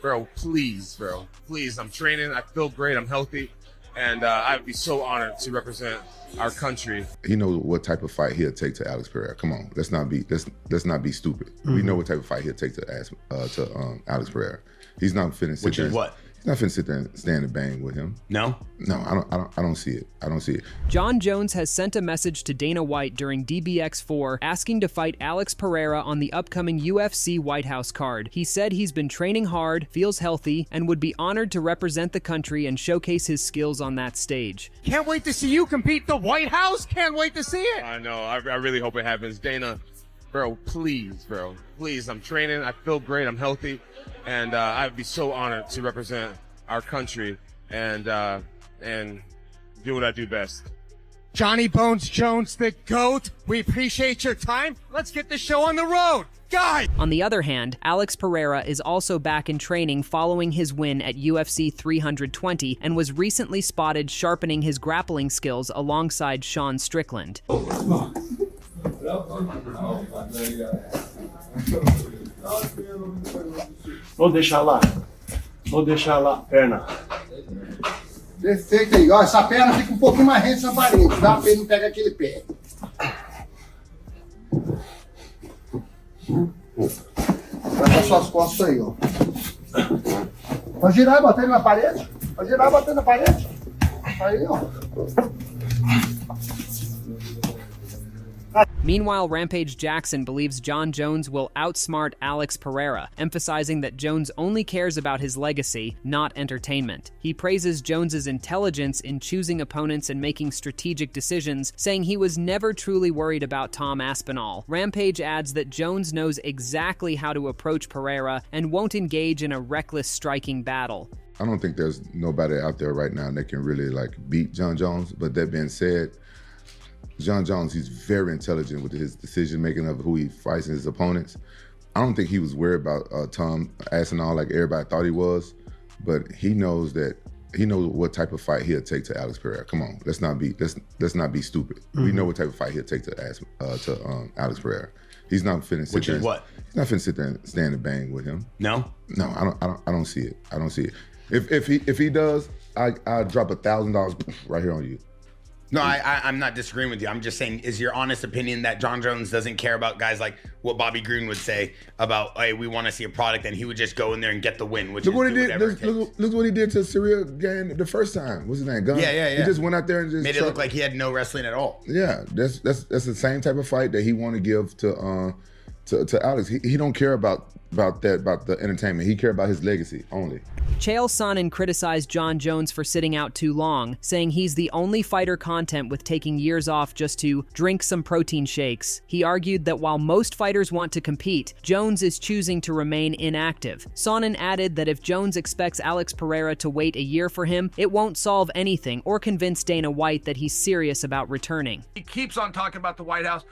Bro, please, I'm training. I feel great. I'm healthy. And I'd be so honored to represent our country. He knows what type of fight he'll take to Alex Pereira. Come on, let's not be stupid. We know what type of fight he'll take to Alex Pereira. He's not finna sit Which there. is what? He's not finna sit there and stand and bang with him. No? No, I don't see it. I don't see it. Jon Jones has sent a message to Dana White during DBX4 asking to fight Alex Pereira on the upcoming UFC White House card. He said he's been training hard, feels healthy, and would be honored to represent the country and showcase his skills on that stage. Can't wait to see you compete at the White House. Can't wait to see it. I know. I really hope it happens. Dana, please, I'm training. I feel great. I'm healthy. And I'd be so honored to represent our country and do what I do best. Johnny Bones Jones, the GOAT. We appreciate your time. Let's get the show on the road. Guys! On the other hand, Alex Pereira is also back in training following his win at UFC 320 and was recently spotted sharpening his grappling skills alongside Sean Strickland. Vou deixar lá. Vou deixar lá, perna. Perfeito aí, ó. Essa perna fica um pouquinho mais rente na parede, tá? Pra ele não pegar aquele pé. Vai para suas costas aí, ó. Pode girar e bater ele na parede. Pode girar e bater na parede. Aí, ó. Meanwhile, Rampage Jackson believes Jon Jones will outsmart Alex Pereira, emphasizing that Jones only cares about his legacy, not entertainment. He praises Jones's intelligence in choosing opponents and making strategic decisions, saying he was never truly worried about Tom Aspinall. Rampage adds that Jones knows exactly how to approach Pereira and won't engage in a reckless striking battle. I don't think there's nobody out there right now that can really beat Jon Jones. But that being said, Jon Jones, he's very intelligent with his decision-making of who he fights and his opponents. I don't think he was worried about Tom Aspinall like everybody thought he was, but he knows what type of fight he'll take to Alex Pereira. Come on, let's not be stupid. We know what type of fight he'll take to Alex Pereira. He's not finna sit Which there. is what? He's not finna sit there and stand and bang with him. No? No, I don't see it. I don't see it. If he does, I'll drop $1,000 right here on you. No, I'm not disagreeing with you. I'm just saying, is your honest opinion that Jon Jones doesn't care about guys like what Bobby Green would say about, hey, we want to see a product, and he would just go in there and get the win, which look is what he do did. whatever it takes. Look what he did to Cyril Gane the first time. What's his name? Gunn. Yeah. He just went out there and just made it look like he had no wrestling at all. Yeah, that's the same type of fight that he want to give to Alex. He don't care about the entertainment. He care about his legacy only. Chael Sonnen criticized Jon Jones for sitting out too long, saying he's the only fighter content with taking years off just to drink some protein shakes. He argued that while most fighters want to compete, Jones is choosing to remain inactive. Sonnen added that if Jones expects Alex Pereira to wait a year for him, it won't solve anything or convince Dana White that he's serious about returning. He keeps on talking about the White House.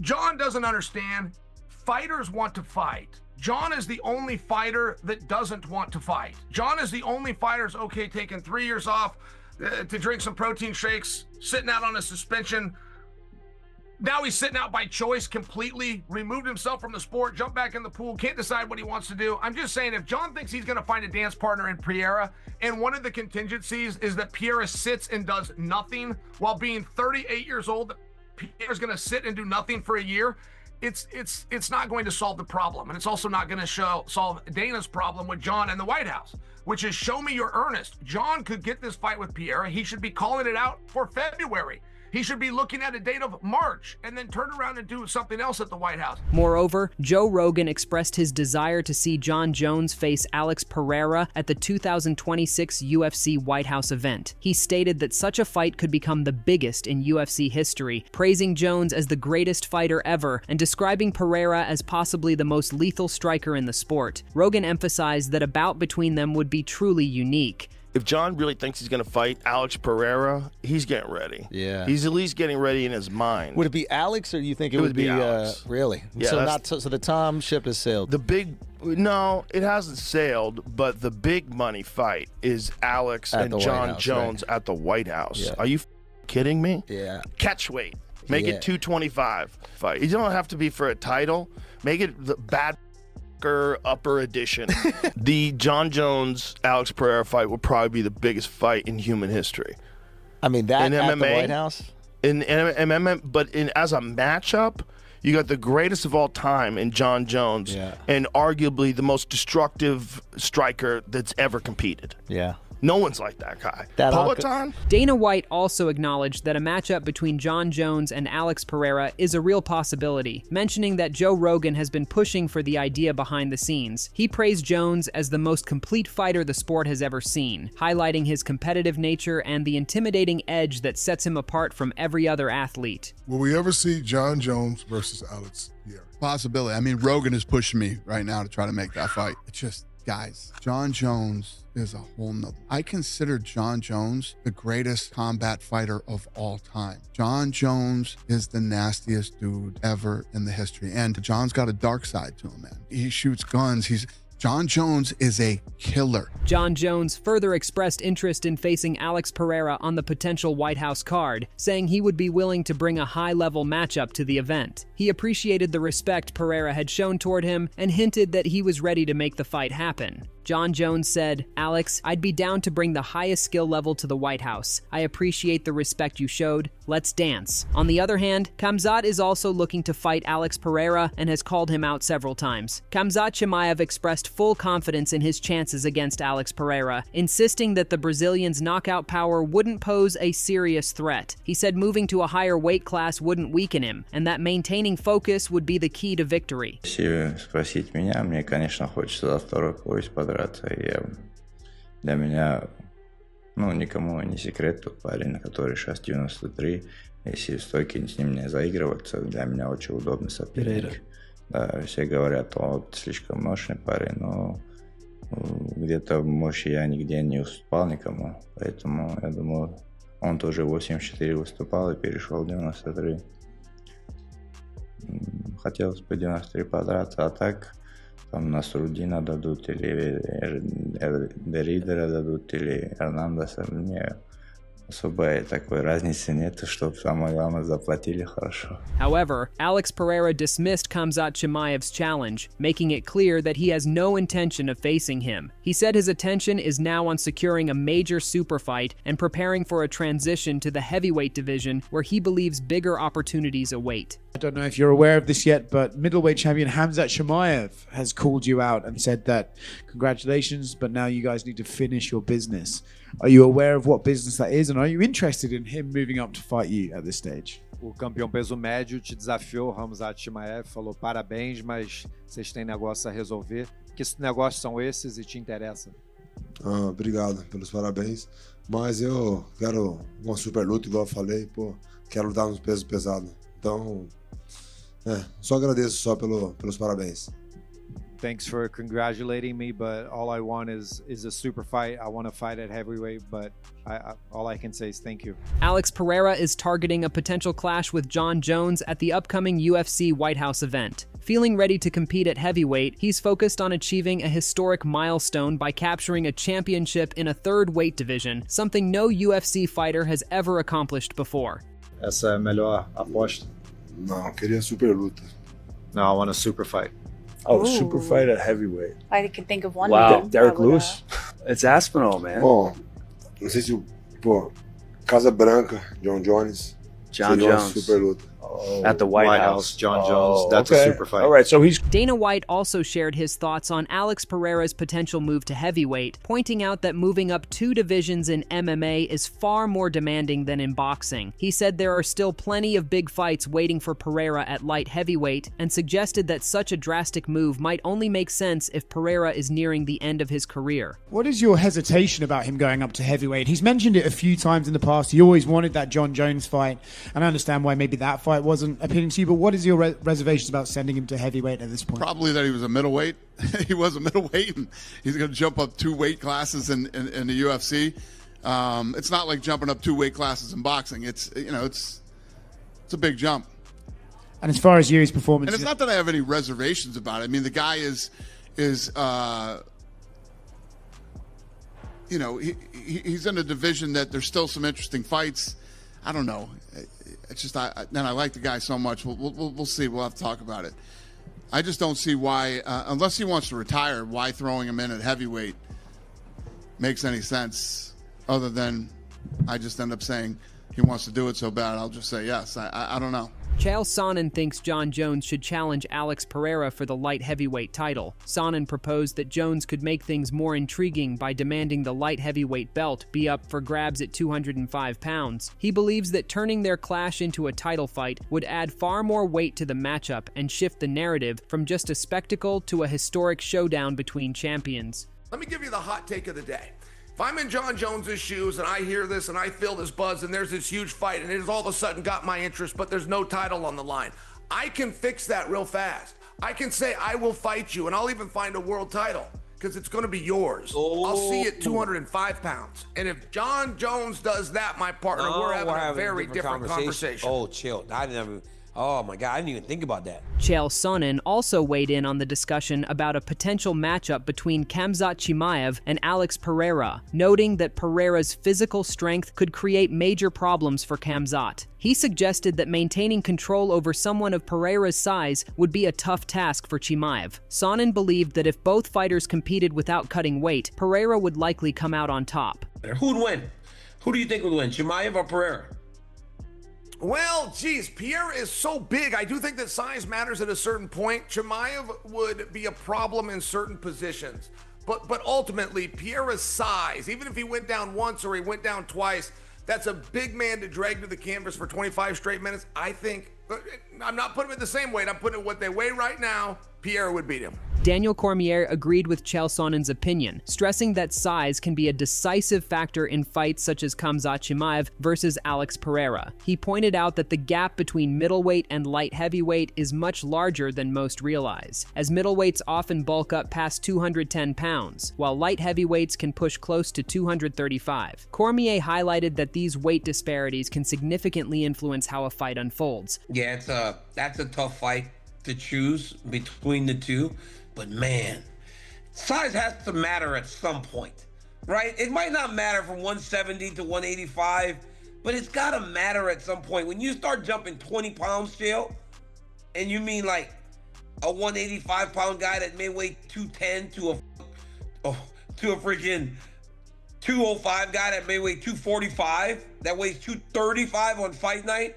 Jon doesn't understand. Fighters want to fight. Jon is the only fighter that doesn't want to fight. Jon is the only fighter who's okay taking 3 years off to drink some protein shakes, sitting out on a suspension. Now he's sitting out by choice completely, removed himself from the sport, jumped back in the pool, can't decide what he wants to do. I'm just saying, if Jon thinks he's going to find a dance partner in Pereira, and one of the contingencies is that Pereira sits and does nothing while being 38 years old, that Pereira's going to sit and do nothing for a year, it's not going to solve the problem. And it's also not going to solve Dana's problem with Jon and the White House, which is show me you're earnest. Jon could get this fight with Pereira. He should be calling it out for February. He should be looking at a date of March and then turn around and do something else at the White House. Moreover, Joe Rogan expressed his desire to see Jon Jones face Alex Pereira at the 2026 UFC White House event. He stated that such a fight could become the biggest in UFC history, praising Jones as the greatest fighter ever and describing Pereira as possibly the most lethal striker in the sport. Rogan emphasized that a bout between them would be truly unique. If Jon really thinks he's going to fight Alex Pereira, he's getting ready. Yeah. He's at least getting ready in his mind. Would it be Alex, or do you think it would be Alex. Really? Yeah, so the Tom ship has sailed. No, it hasn't sailed, but the big money fight is Alex and Jon Jones at the White House. Yeah. Are you kidding me? Yeah. Catch weight. Make it 225 fight. You don't have to be for a title. Make it the bad Tucker upper edition. The John Jones Alex Pereira fight will probably be the biggest fight in human history. I mean, that in at MMA, the White House? In MMA, but as a matchup, you got the greatest of all time in John Jones, and arguably the most destructive striker that's ever competed. Yeah. No one's like that guy. Peloton? Dana White also acknowledged that a matchup between John Jones and Alex Pereira is a real possibility, mentioning that Joe Rogan has been pushing for the idea behind the scenes. He praised Jones as the most complete fighter the sport has ever seen, highlighting his competitive nature and the intimidating edge that sets him apart from every other athlete. Will we ever see John Jones versus Alex Pereira? Possibility. I mean, Rogan is pushing me right now to try to make that fight. It's just, guys, John Jones is a whole nother. I consider John Jones the greatest combat fighter of all time. John Jones is the nastiest dude ever in the history. And John's got a dark side to him, man. He shoots guns. John Jones is a killer. John Jones further expressed interest in facing Alex Pereira on the potential White House card, saying he would be willing to bring a high-level matchup to the event. He appreciated the respect Pereira had shown toward him and hinted that he was ready to make the fight happen. John Jones said, "Alex, I'd be down to bring the highest skill level to the White House. I appreciate the respect you showed. Let's dance." On the other hand, Khamzat is also looking to fight Alex Pereira and has called him out several times. Khamzat Chimaev expressed full confidence in his chances against Alex Pereira, insisting that the Brazilian's knockout power wouldn't pose a serious threat. He said moving to a higher weight class wouldn't weaken him, and that maintaining focus would be the key to victory. Если спросить меня, мне, конечно, хочется за второй пояс подраться. И для меня, никому не секрет, тот парень, который сейчас 93, если в стойке с ним не заигрываться, для меня очень удобный соперник. Да, все говорят, слишком мощный парень, но где-то в мощи я нигде не уступал никому, поэтому я думаю, он тоже 84 выступал и перешел в 93. Хотелось бы 93 подраться, а так там Насруддина дадут, или Деридера дадут, или Эрнандеса. Мне особой такой разницы нет, чтобы самое главное заплатили хорошо. However, Alex Pereira dismissed Khamzat Chimaev's challenge, making it clear that he has no intention of facing him. He said his attention is now on securing a major super fight and preparing for a transition to the heavyweight division where he believes bigger opportunities await. I don't know if you're aware of this yet, but middleweight champion Khamzat Chimaev has called you out and said that congratulations, but now you guys need to finish your business. Are you aware of what business that is, and are you interested in him moving up to fight you at this stage? O campeão peso médio te desafiou, Khamzat Chimaev, falou parabéns, mas vocês têm negócio a resolver. Que negócios são esses e te interessa? Obrigado pelos parabéns, mas eu quero uma super luta, igual eu falei, quero lutar nos pesos pesados. Então, só agradeço só pelos parabéns. Thanks for congratulating me, but all I want is a super fight. I want to fight at heavyweight, but all I can say is thank you. Alex Pereira is targeting a potential clash with John Jones at the upcoming UFC White House event. Feeling ready to compete at heavyweight, he's focused on achieving a historic milestone by capturing a championship in a third weight division, something no UFC fighter has ever accomplished before. Essa é a melhor aposta? Não, queria super luta. No, I want a super fight. Oh, super fight at heavyweight. I can think of one. Wow, Derek Lewis. It's Aspinall, man. Bom, não sei se Casa Branca, John Jones. John Jones. Super luta. At the White House. John Jones. That's a super fight. All right, so he's... Dana White also shared his thoughts on Alex Pereira's potential move to heavyweight, pointing out that moving up 2 divisions in MMA is far more demanding than in boxing. He said there are still plenty of big fights waiting for Pereira at light heavyweight, and suggested that such a drastic move might only make sense if Pereira is nearing the end of his career. What is your hesitation about him going up to heavyweight? He's mentioned it a few times in the past. He always wanted that John Jones fight, and I understand why maybe that fight wasn't appealing to you, but what is your reservations about sending him to heavyweight at this point? Probably that he was a middleweight. He was a middleweight, and he's going to jump up 2 weight classes in the UFC. It's not like jumping up 2 weight classes in boxing. It's a big jump. And as far as Yuri's performance, and it's not that I have any reservations about it. I mean, the guy is he's in a division that there's still some interesting fights. I don't know. It's just I like the guy so much. We'll see. We'll have to talk about it. I just don't see why, unless he wants to retire, why throwing him in at heavyweight makes any sense, other than I just end up saying he wants to do it so bad. I'll just say yes. I don't know. Chael Sonnen thinks Jon Jones should challenge Alex Pereira for the light heavyweight title. Sonnen proposed that Jones could make things more intriguing by demanding the light heavyweight belt be up for grabs at 205 pounds. He believes that turning their clash into a title fight would add far more weight to the matchup and shift the narrative from just a spectacle to a historic showdown between champions. Let me give you the hot take of the day. If I'm in Jon Jones's shoes and I hear this and I feel this buzz and there's this huge fight and it has all of a sudden got my interest, but there's no title on the line, I can fix that real fast. I can say, I will fight you, and I'll even find a world title because it's going to be yours. I'll see you at 205 pounds. And if Jon Jones does that, my partner, we're having a very different conversation. Oh, chill. Oh my God, I didn't even think about that. Chael Sonnen also weighed in on the discussion about a potential matchup between Khamzat Chimaev and Alex Pereira, noting that Pereira's physical strength could create major problems for Khamzat. He suggested that maintaining control over someone of Pereira's size would be a tough task for Chimaev. Sonnen believed that if both fighters competed without cutting weight, Pereira would likely come out on top. Who'd win? Who do you think would win, Chimaev or Pereira? Well, geez, Pierre is so big. I do think that size matters at a certain point. Chimaev would be a problem in certain positions. But ultimately, Pierre's size, even if he went down once or he went down twice, that's a big man to drag to the canvas for 25 straight minutes. I think, I'm not putting him at the same weight. I'm putting it what they weigh right now. Pierre would beat him. Daniel Cormier agreed with Chael Sonnen's opinion, stressing that size can be a decisive factor in fights such as Khamzat Chimaev versus Alex Pereira. He pointed out that the gap between middleweight and light heavyweight is much larger than most realize, as middleweights often bulk up past 210 pounds, while light heavyweights can push close to 235. Cormier highlighted that these weight disparities can significantly influence how a fight unfolds. Yeah, that's a tough fight to choose between the two. But man, size has to matter at some point, right? It might not matter from 170 to 185, but it's got to matter at some point. When you start jumping 20 pounds, Chael, and you mean like a 185-pound guy that may weigh 210 to a freaking 205 guy that may weigh 245, that weighs 235 on fight night,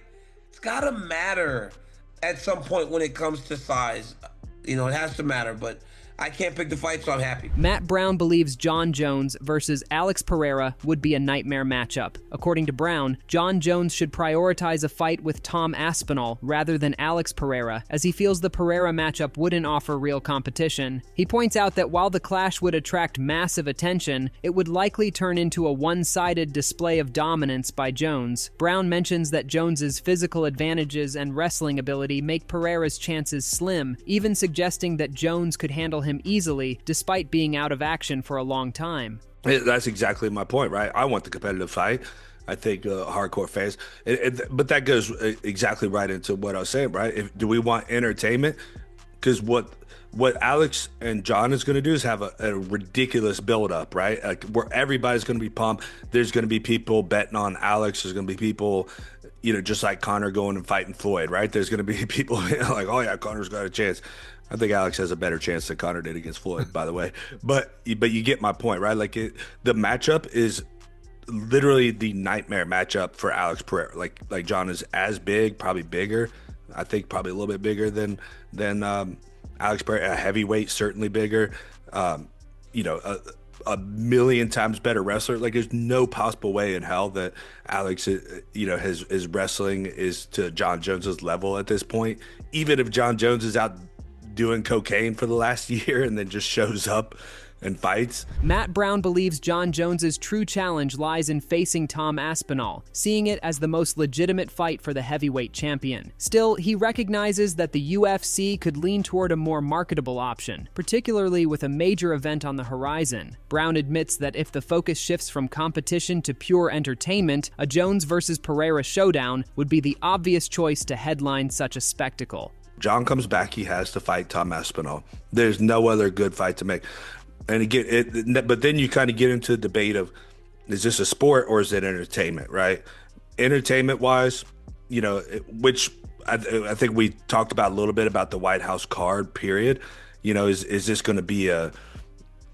it's got to matter at some point when it comes to size. You know, it has to matter, but I can't pick the fight, so I'm happy. Matt Brown believes Jon Jones versus Alex Pereira would be a nightmare matchup. According to Brown, Jon Jones should prioritize a fight with Tom Aspinall rather than Alex Pereira, as he feels the Pereira matchup wouldn't offer real competition. He points out that while the clash would attract massive attention, it would likely turn into a one-sided display of dominance by Jones. Brown mentions that Jones's physical advantages and wrestling ability make Pereira's chances slim, even suggesting that Jones could handle him easily, despite being out of action for a long time. That's exactly my point, right? I want the competitive fight. I think hardcore fans, but that goes exactly right into what I was saying, right? Do we want entertainment? Because what Alex and Jon is going to do is have a ridiculous build-up, right? Like, where everybody's going to be pumped. There's going to be people betting on Alex. There's going to be people, you know, just like Conor going and fighting Floyd, right? There's going to be people like, oh yeah, Conor's got a chance. I think Alex has a better chance than Conor did against Floyd, by the way. But you get my point, right? Like, the matchup is literally the nightmare matchup for Alex Pereira. Like Jon is as big, probably bigger. I think probably a little bit bigger than Alex Pereira. A heavyweight, certainly bigger. You know, a million times better wrestler. Like, there's no possible way in hell that Alex, you know, his wrestling is to Jon Jones's level at this point. Even if Jon Jones is out doing cocaine for the last year and then just shows up and fights. Matt Brown believes Jon Jones's true challenge lies in facing Tom Aspinall, seeing it as the most legitimate fight for the heavyweight champion. Still, he recognizes that the UFC could lean toward a more marketable option, particularly with a major event on the horizon. Brown admits that if the focus shifts from competition to pure entertainment, a Jones versus Pereira showdown would be the obvious choice to headline such a spectacle. Jon comes back, he has to fight Tom Aspinall. There's no other good fight to make. And again, but then you kind of get into the debate of, is this a sport or is it entertainment, right? Entertainment-wise, you know, which I think we talked about a little bit about the White House card. Period. Is this going to be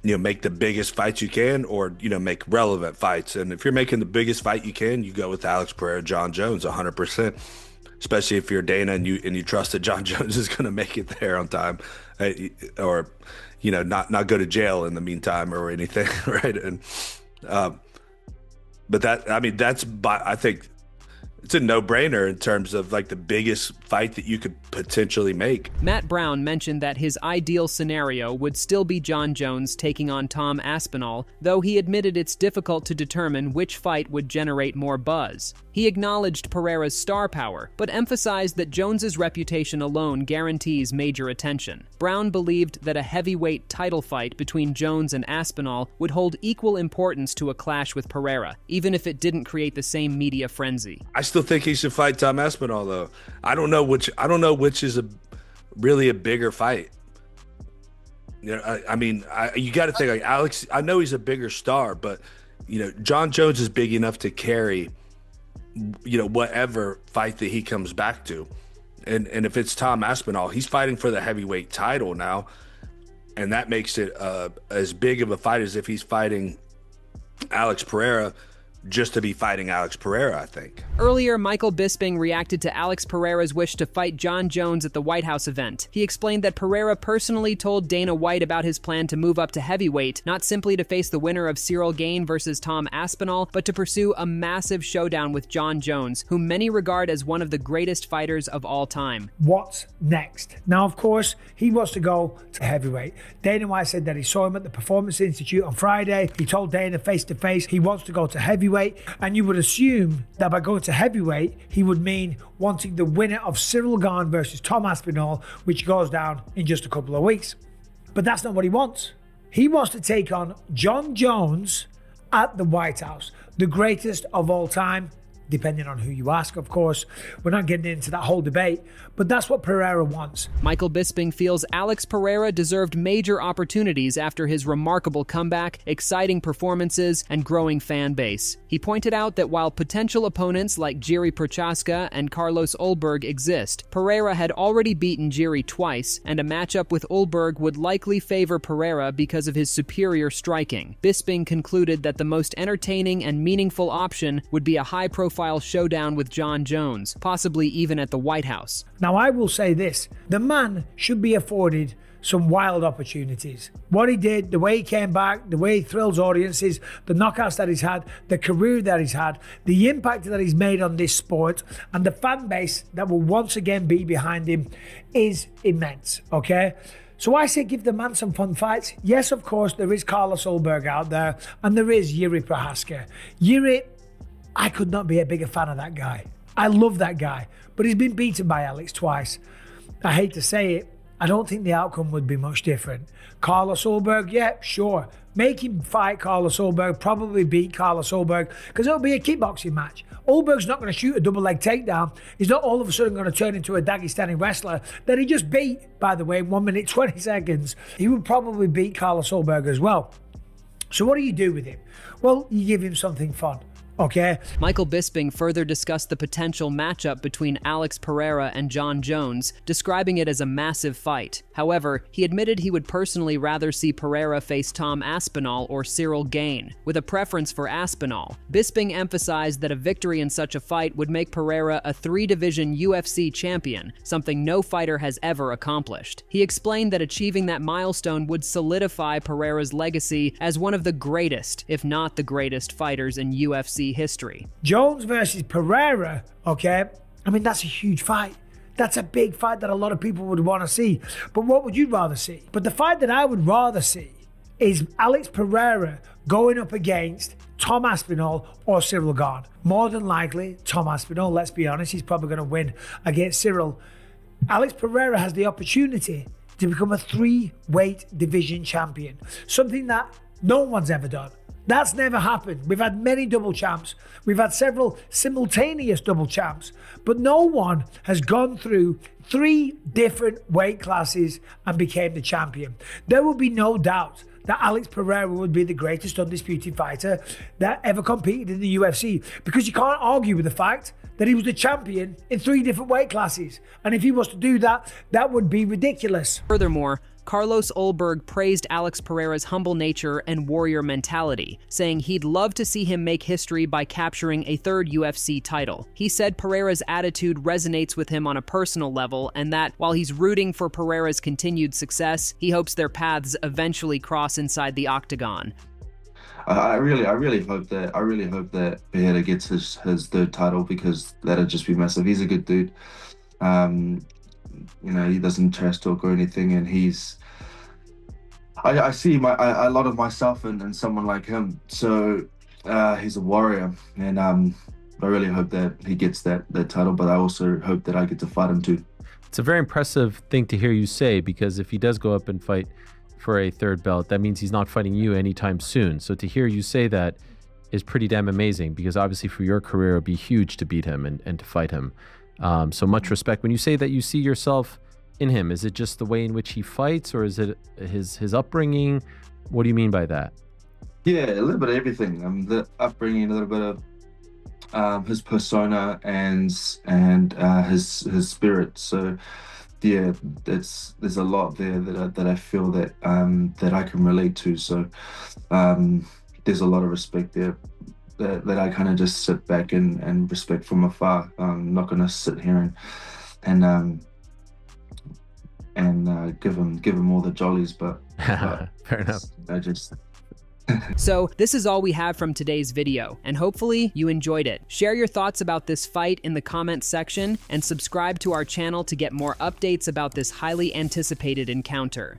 make the biggest fights you can, or make relevant fights? And if you're making the biggest fight you can, you go with Alex Pereira, John Jones, 100%. Especially if you're Dana and you trust that John Jones is going to make it there on time, or not go to jail in the meantime or anything, right? And but I think it's a no-brainer in terms of like the biggest fight that you could potentially make. Matt Brown mentioned that his ideal scenario would still be John Jones taking on Tom Aspinall, though he admitted it's difficult to determine which fight would generate more buzz. He acknowledged Pereira's star power, but emphasized that Jones's reputation alone guarantees major attention. Brown believed that a heavyweight title fight between Jones and Aspinall would hold equal importance to a clash with Pereira, even if it didn't create the same media frenzy. I still think he should fight Tom Aspinall, though. I don't know which is really a bigger fight. You got to think like Alex. I know he's a bigger star, but John Jones is big enough to carry whatever fight that he comes back to. And if it's Tom Aspinall, he's fighting for the heavyweight title now, and that makes it as big of a fight as if he's fighting Alex Pereira just to be fighting Alex Pereira, I think. Earlier, Michael Bisping reacted to Alex Pereira's wish to fight John Jones at the White House event. He explained that Pereira personally told Dana White about his plan to move up to heavyweight, not simply to face the winner of Cyril Gane versus Tom Aspinall, but to pursue a massive showdown with John Jones, whom many regard as one of the greatest fighters of all time. What's next? Now, of course, he wants to go to heavyweight. Dana White said that he saw him at the Performance Institute on Friday. He told Dana face to face he wants to go to heavyweight. And you would assume that by going to heavyweight, he would mean wanting the winner of Cyril Gane versus Tom Aspinall, which goes down in just a couple of weeks. But that's not what he wants. He wants to take on John Jones at the White House, the greatest of all time, depending on who you ask, of course. We're not getting into that whole debate, but that's what Pereira wants. Michael Bisping feels Alex Pereira deserved major opportunities after his remarkable comeback, exciting performances, and growing fan base. He pointed out that while potential opponents like Jiri Prochazka and Carlos Ulberg exist, Pereira had already beaten Jiri twice, and a matchup with Ulberg would likely favor Pereira because of his superior striking. Bisping concluded that the most entertaining and meaningful option would be a high-profile showdown with John Jones, possibly even at the White House. Now, I will say this, the man should be afforded some wild opportunities. What he did, the way he came back, the way he thrills audiences, the knockouts that he's had, the career that he's had, the impact that he's made on this sport, and the fan base that will once again be behind him is immense, okay? So I say give the man some fun fights. Yes, of course, there is Carlos Ulberg out there, and there is Jiri Prochazka. Jiri, I could not be a bigger fan of that guy. I love that guy, but he's been beaten by Alex twice. I hate to say it, I don't think the outcome would be much different. Carlos Ulberg, yeah, sure. Make him fight Carlos Ulberg, probably beat Carlos Ulberg, because it'll be a kickboxing match. Ulberg's not going to shoot a double leg takedown. He's not all of a sudden going to turn into a Dagestani wrestler that he just beat, by the way, in 1 minute, 20 seconds. He would probably beat Carlos Ulberg as well. So what do you do with him? Well, you give him something fun. Okay. Michael Bisping further discussed the potential matchup between Alex Pereira and John Jones, describing it as a massive fight. However, he admitted he would personally rather see Pereira face Tom Aspinall or Cyril Gane, with a preference for Aspinall. Bisping emphasized that a victory in such a fight would make Pereira a 3-division UFC champion, something no fighter has ever accomplished. He explained that achieving that milestone would solidify Pereira's legacy as one of the greatest, if not the greatest, fighters in UFC history. Jones versus Pereira, okay? I mean, that's a huge fight. That's a big fight that a lot of people would want to see. But what would you rather see? But the fight that I would rather see is Alex Pereira going up against Tom Aspinall or Cyril Gane. More than likely, Tom Aspinall, let's be honest, he's probably going to win against Cyril. Alex Pereira has the opportunity to become a 3-weight division champion, something that no one's ever done. That's never happened. We've had many double champs. We've had several simultaneous double champs, but no one has gone through 3 different weight classes and became the champion. There will be no doubt that Alex Pereira would be the greatest undisputed fighter that ever competed in the UFC, because you can't argue with the fact that he was the champion in 3 different weight classes. And if he was to do that, that would be ridiculous. Furthermore, Carlos Olberg praised Alex Pereira's humble nature and warrior mentality, saying he'd love to see him make history by capturing a 3rd UFC title. He said Pereira's attitude resonates with him on a personal level, and that while he's rooting for Pereira's continued success, he hopes their paths eventually cross inside the octagon. I really hope that Pereira gets his 3rd title, because that'd just be massive. He's a good dude. You know, he doesn't trash talk or anything, and I see a lot of myself in someone like him. So he's a warrior, and I really hope that he gets that title, but I also hope that I get to fight him too. It's a very impressive thing to hear you say, because if he does go up and fight for a 3rd belt, that means he's not fighting you anytime soon. So to hear you say that is pretty damn amazing, because obviously for your career it would be huge to beat him and to fight him. So much respect. When you say that you see yourself in him, is it just the way in which he fights, or is it his upbringing? What do you mean by that? Yeah, a little bit of everything. The upbringing, a little bit of his persona and his spirit. So yeah, there's a lot there that I feel that I can relate to. So there's a lot of respect there that I kind of just sit back and respect from afar. I'm not gonna sit here and give him all the jollies, but fair enough. I just. So this is all we have from today's video, and hopefully you enjoyed it. Share your thoughts about this fight in the comments section, and subscribe to our channel to get more updates about this highly anticipated encounter.